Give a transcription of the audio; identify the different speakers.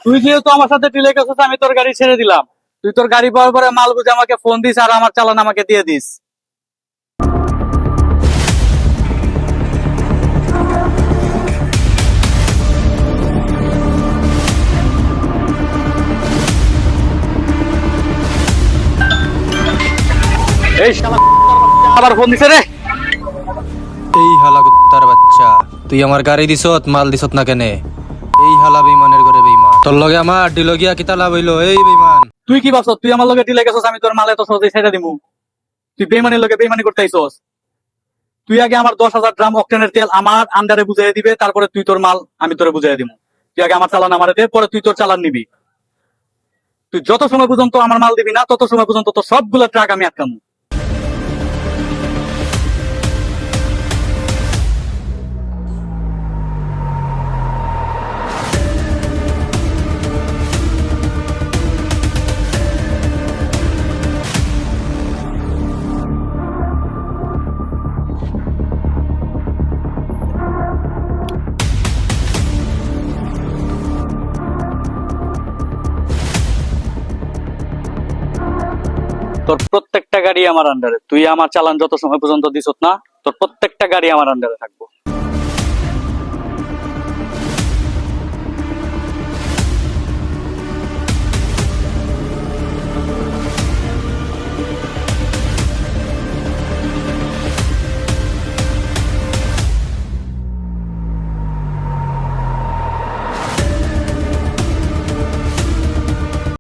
Speaker 1: তুই যেহেতু আমার সাথে ডিলে করছিস, আমি তোর গাড়ি ছেড়ে দিলাম। তুই তোর গাড়ি পাওয়ার পরে মাল বুঝে আমাকে ফোন দিস আর আমার চালান আমাকে দিয়ে দিস। এই শালা আবার ফোন দিছে রে।
Speaker 2: এই হালা কুত্তার বাচ্চা, তুই আমার গাড়ি দিছত মাল দিছত না কেনে? এই হালা বেইমানের করে বেইমান, তোর লগে আমার ডিলগিয়া কিতা লাভ হইলো? এই বেইমান,
Speaker 1: তুই কি ভাবছ তুই আমার লগে ডিলে গেছস আমি তোর মাল এত সহজে ছেড়ে দিমু? তুই বেইমানির লগে বেইমানি করতে আইছস। তুই আগে আমার 10,000 ড্রাম অক্টেনের তেল আমার আন্ডারে বুঝাই দিবে, তারপরে তুই তোর মাল আমি তোরে বুঝাই দিমু। তুই আগে আমার চালান আমারে দে, পরে তুই তোর চালান নিবি। তুই যত সময় পর্যন্ত আমার মাল দিবি না তত সময় পর্যন্ত তোর সবগুলো ট্রাক আমি আটকামু। তোর প্রত্যেকটা গাড়ি আমার আন্ডারে, তুই আমার চালান যত সময় পর্যন্ত দিছত না তোর প্রত্যেকটা গাড়ি আমার আন্ডারে থাকবো।